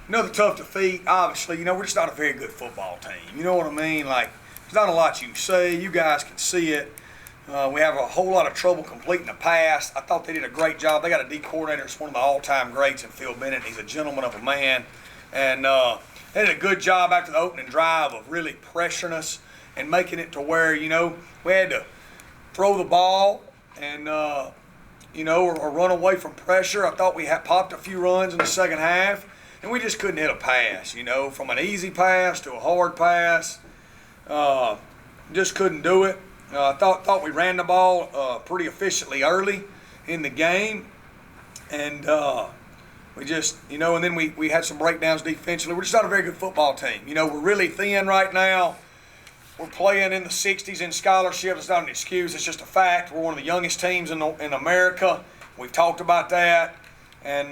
Another tough defeat, obviously. We're just not a very good football team. You know what I mean? Like, there's not a lot you can say. You guys can see it. We have a whole lot of trouble completing the pass. I thought they did a great job. They got a D coordinator that's one of the all-time greats in Phil Bennett. He's a gentleman of a man. And they did a good job after the opening drive of really pressuring us and making it to where, we had to throw the ball and, or run away from pressure. I thought we had popped a few runs in the second half, and we just couldn't hit a pass, from an easy pass to a hard pass. Just couldn't do it. I thought we ran the ball pretty efficiently early in the game, and we just, and then we had some breakdowns defensively. We're just not a very good football team. We're really thin right now. We're playing in the 60s in scholarship. It's not an excuse. It's just a fact. We're one of the youngest teams in America. We've talked about that. And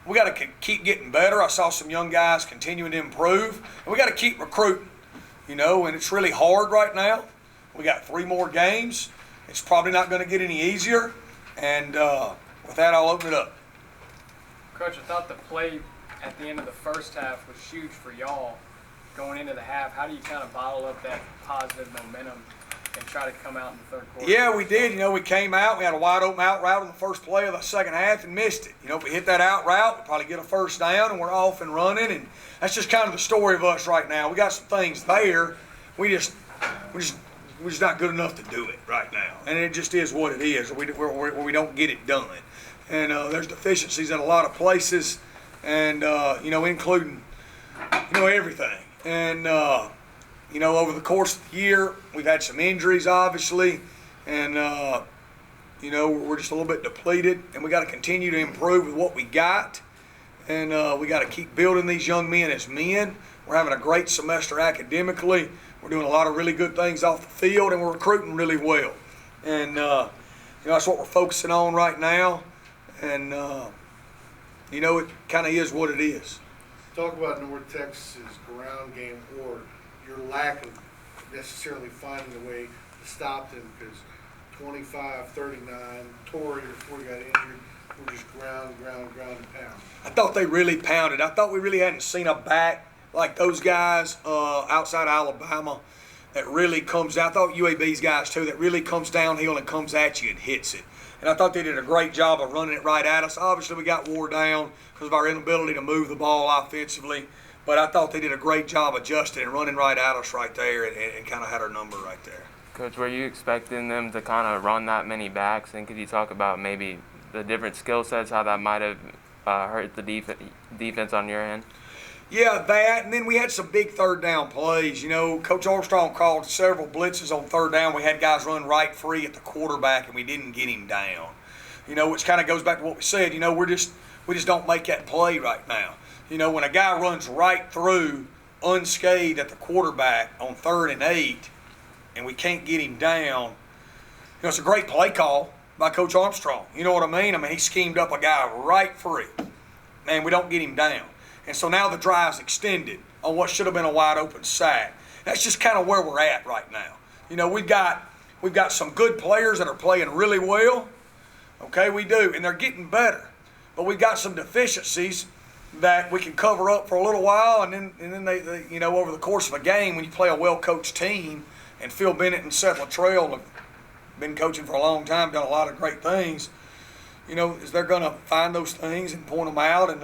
we got to keep getting better. I saw some young guys continuing to improve. And we got to keep recruiting, and it's really hard right now. We got 3 more games. It's probably not going to get any easier. And with that, I'll open it up. Coach, I thought the play at the end of the first half was huge for y'all going into the half. How do you kind of bottle up that positive momentum and try to come out in the third quarter? Yeah, we did. We came out. We had a wide open out route on the first play of the second half and missed it. If we hit that out route, we'll probably get a first down and we're off and running. And that's just kind of the story of us right now. We got some things there. We're just not good enough to do it right now. And it just is what it is. We don't get it done. And there's deficiencies in a lot of places, and including everything. And over the course of the year, we've had some injuries, obviously, and we're just a little bit depleted. And we got to continue to improve with what we got, and we got to keep building these young men as men. We're having a great semester academically. We're doing a lot of really good things off the field, and we're recruiting really well. And that's what we're focusing on right now. And it kind of is what it is. Talk about North Texas's ground game or your lack of necessarily finding a way to stop them, because 25-39, Torrey, before he got injured, were just ground and pound. I thought they really pounded. I thought we really hadn't seen a back like those guys outside Alabama that really comes down. I thought UAB's guys too, that really comes downhill and comes at you and hits it. And I thought they did a great job of running it right at us. Obviously, we got wore down because of our inability to move the ball offensively. But I thought they did a great job adjusting and running right at us right there and kind of had our number right there. Coach, were you expecting them to kind of run that many backs? And could you talk about maybe the different skill sets, how that might have hurt the defense on your end? Yeah, that, and then we had some big third down plays. Coach Armstrong called several blitzes on third down. We had guys run right free at the quarterback, and we didn't get him down. Which kind of goes back to what we said. We just don't make that play right now. When a guy runs right through unscathed at the quarterback on 3rd and 8, and we can't get him down, it's a great play call by Coach Armstrong. You know what I mean? He schemed up a guy right free, and we don't get him down. And so now the drive's extended on what should have been a wide open sack. That's just kind of where we're at right now. We've got some good players that are playing really well. Okay, we do, and they're getting better. But we've got some deficiencies that we can cover up for a little while, and then they over the course of a game, when you play a well-coached team, and Phil Bennett and Seth Luttrell have been coaching for a long time, done a lot of great things. Is they're going to find those things and point them out, and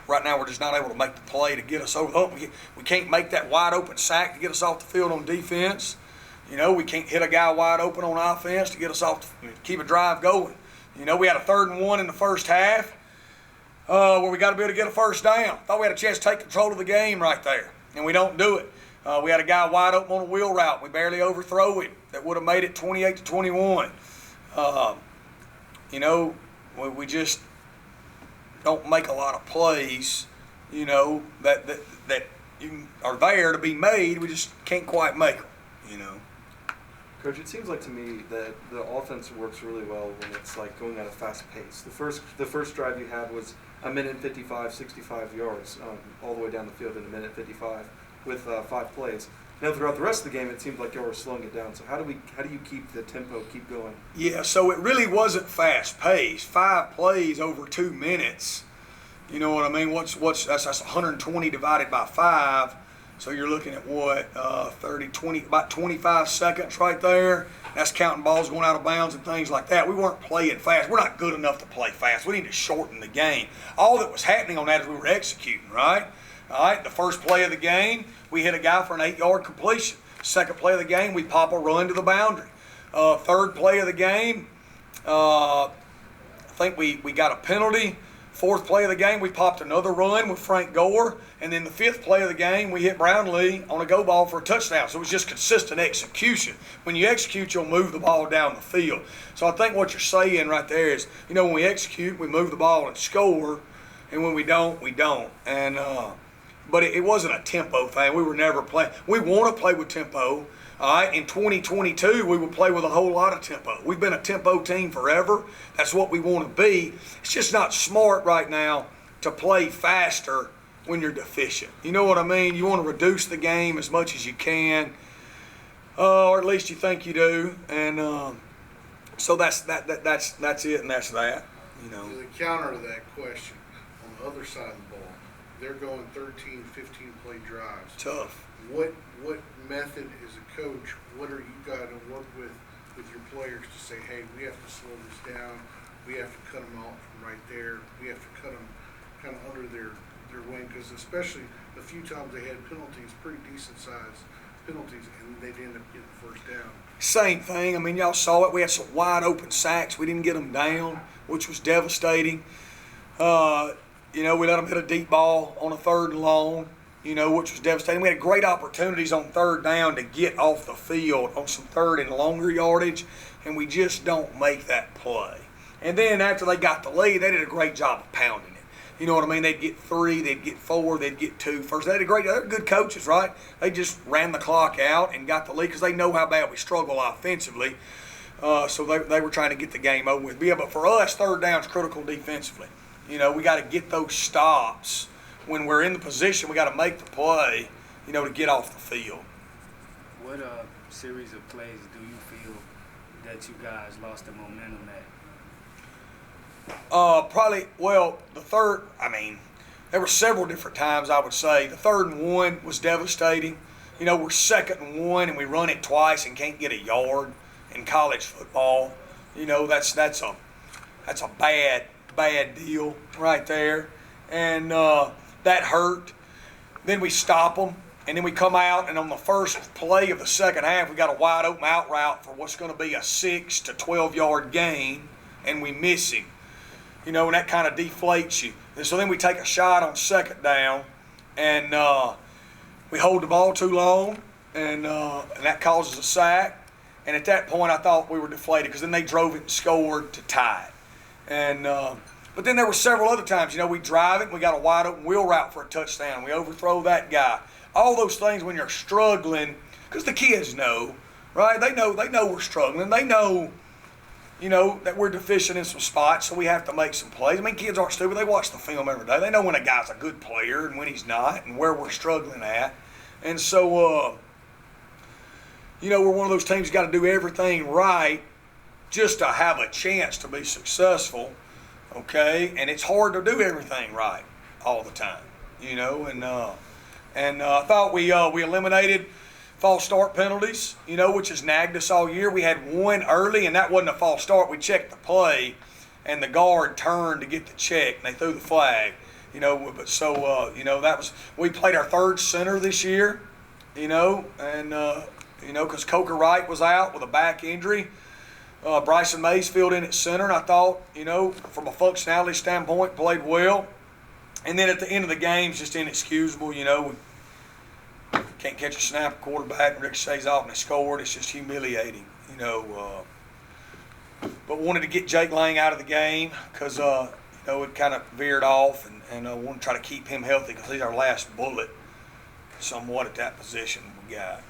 right now we're just not able to make the play to get us over the hump. We can't make that wide open sack to get us off the field on defense. We can't hit a guy wide open on offense to get us off, keep a drive going. We had a 3rd and 1 in the first half where we got to be able to get a first down. Thought we had a chance to take control of the game right there, and we don't do it. We had a guy wide open on a wheel route. We barely overthrow him. That would have made it 28-21. We just don't make a lot of plays, that are there to be made. We just can't quite make them, Coach, it seems like to me that the offense works really well when it's like going at a fast pace. The first drive you had was a minute and 55, 65 yards, all the way down the field in a minute 55 with 5 plays. Now throughout the rest of the game, it seemed like y'all were slowing it down. So how do you keep the tempo keep going? Yeah, so it really wasn't fast paced. 5 plays over 2 minutes. You know what I mean? That's 120 divided by 5. So you're looking at what, 30, 20, about 25 seconds right there. That's counting balls going out of bounds and things like that. We weren't playing fast. We're not good enough to play fast. We need to shorten the game. All that was happening on that is we were executing, right? All right, the first play of the game, we hit a guy for an 8-yard completion. Second play of the game, we pop a run to the boundary. Third play of the game, I think we got a penalty. Fourth play of the game, we popped another run with Frank Gore. And then the fifth play of the game, we hit Brownlee on a go ball for a touchdown. So it was just consistent execution. When you execute, you'll move the ball down the field. So I think what you're saying right there is, when we execute, we move the ball and score. And when we don't, we don't. And but it wasn't a tempo thing. We were never playing. We want to play with tempo. All right, in 2022, we will play with a whole lot of tempo. We've been a tempo team forever. That's what we want to be. It's just not smart right now to play faster when you're deficient. You know what I mean? You want to reduce the game as much as you can, or at least you think you do. And so that's it, and that's that. The counter to that question, on the other side of the ball, they're going 13, 15 play drives. Tough. What method as a coach, what are you got to work with your players to say, hey, we have to slow this down, we have to cut them off from right there, we have to cut them kind of under their wing, because especially the few times they had penalties, pretty decent sized penalties, and they'd end up getting the first down. Same thing. I mean, y'all saw it. We had some wide open sacks. We didn't get them down, which was devastating. We let them hit a deep ball on a 3rd and long, which was devastating. We had great opportunities on 3rd down to get off the field on some 3rd and longer yardage, and we just don't make that play. And then after they got the lead, they did a great job of pounding it. You know what I mean? They'd get 3, they'd get 4, they'd get 2 first. They're good coaches, right? They just ran the clock out and got the lead because they know how bad we struggle offensively. So they were trying to get the game over with. But for us, 3rd down is critical defensively. We got to get those stops. When we're in the position, we got to make the play, to get off the field. What series of plays do you feel that you guys lost the momentum at? The third, there were several different times I would say. The 3rd and 1 was devastating. We're 2nd and 1 and we run it twice and can't get a yard in college football. That's a bad deal right there. And that hurt. Then we stop them, and then we come out, and on the first play of the second half, we got a wide open out route for what's going to be a 6 to 12 yard gain, and we miss him. And that kind of deflates you. And so then we take a shot on 2nd down, and we hold the ball too long, and that causes a sack. And at that point, I thought we were deflated because then they drove it and scored to tie it. And but then there were several other times, we drive it, and we got a wide open wheel route for a touchdown. We overthrow that guy. All those things when you're struggling, because the kids know, right? They know we're struggling. They know, that we're deficient in some spots, so we have to make some plays. Kids aren't stupid. They watch the film every day. They know when a guy's a good player and when he's not and where we're struggling at. And so, we're one of those teams got to do everything right just to have a chance to be successful. Okay, and it's hard to do everything right all the time, and I thought we eliminated false start penalties, which has nagged us all year. We had one early, and that wasn't a false start. We checked the play, and the guard turned to get the check, and they threw the flag, But so, that was, we played our 3rd center this year, and because Coker Wright was out with a back injury. Bryson Mayfield in at center, and I thought, from a functionality standpoint, played well. And then at the end of the game, it's just inexcusable, we can't catch a snap, quarterback, ricochets off, and they scored. It's just humiliating, But wanted to get Jake Lang out of the game because, it kind of veered off, and want to try to keep him healthy because he's our last bullet somewhat at that position we got,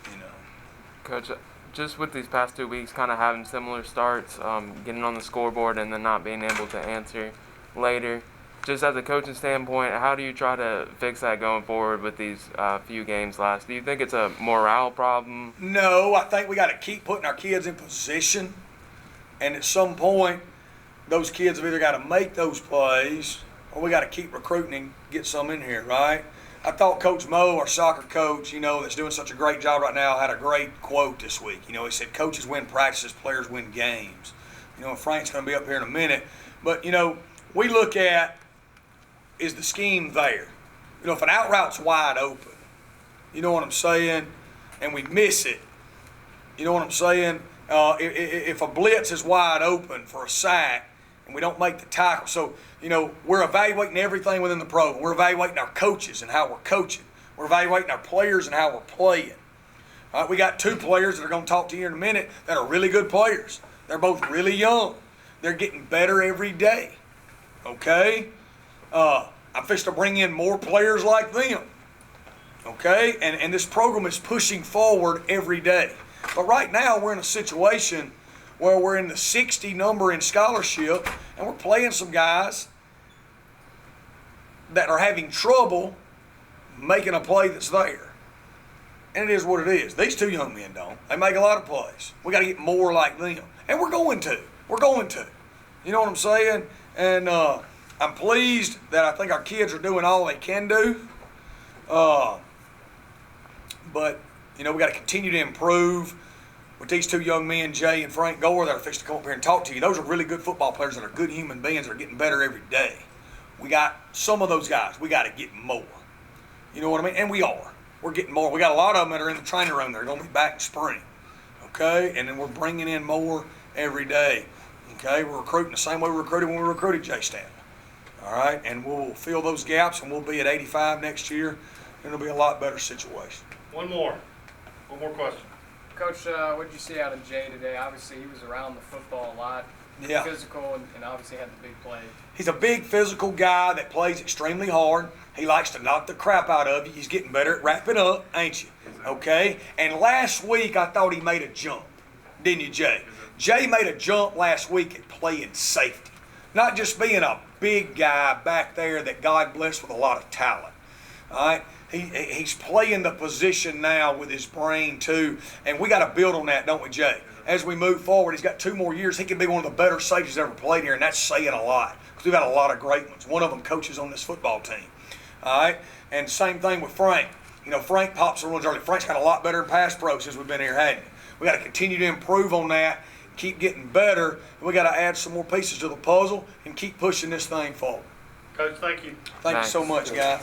Coach, just with these past 2 weeks kind of having similar starts, getting on the scoreboard and then not being able to answer later, just as a coaching standpoint, how do you try to fix that going forward with these few games last? Do you think it's a morale problem? No, I think we got to keep putting our kids in position, and at some point, those kids have either got to make those plays or we got to keep recruiting and get some in here, right? I thought Coach Mo, our soccer coach, that's doing such a great job right now, had a great quote this week. He said, coaches win practices, players win games. And Frank's going to be up here in a minute. But, we look at, is the scheme there? If an out route's wide open, you know what I'm saying, and we miss it, you know what I'm saying? If a blitz is wide open for a sack and we don't make the tackle. So, we're evaluating everything within the program. We're evaluating our coaches and how we're coaching. We're evaluating our players and how we're playing. All right, we got 2 players that are going to talk to you in a minute that are really good players. They're both really young. They're getting better every day. Okay? I'm fixing to bring in more players like them. Okay? And this program is pushing forward every day. But right now we're in a situation where we're in the 60 number in scholarship and we're playing some guys that are having trouble making a play that's there. And it is what it is. These 2 young men don't. They make a lot of plays. We got to get more like them. And we're going to. We're going to. You know what I'm saying? And I'm pleased that I think our kids are doing all they can do. But, we got to continue to improve with these 2 young men, Jay and Frank Gore, that are fixed to come up here and talk to you. Those are really good football players that are good human beings that are getting better every day. We got some of those guys. We got to get more. You know what I mean? And we are. We're getting more. We got a lot of them that are in the training room. They're going to be back in spring. Okay? And then we're bringing in more every day. Okay? We're recruiting the same way we recruited when we recruited Jay Stanley. All right? And we'll fill those gaps, and we'll be at 85 next year. And it'll be a lot better situation. One more question. Coach, what did you see out of Jay today? Obviously, he was around the football a lot, Yeah. physical, and obviously had the big play. He's a big physical guy that plays extremely hard. He likes to knock the crap out of you. He's getting better at wrapping up, ain't you? Okay? And last week, I thought he made a jump. Didn't you, Jay? Jay made a jump last week at playing safety. Not just being a big guy back there that God blessed with a lot of talent. All right? He's playing the position now with his brain, too. And we got to build on that, don't we, Jay? As we move forward, he's got 2 more years. He can be one of the better safeties ever played here, and that's saying a lot. Because we've got a lot of great ones. One of them coaches on this football team. All right? And same thing with Frank. Frank pops the runs early. Frank's got a lot better in pass pro since we've been here, hadn't he? We got to continue to improve on that, keep getting better, and we got to add some more pieces to the puzzle and keep pushing this thing forward. Coach, thank you. Thank you Thanks. so much, guys.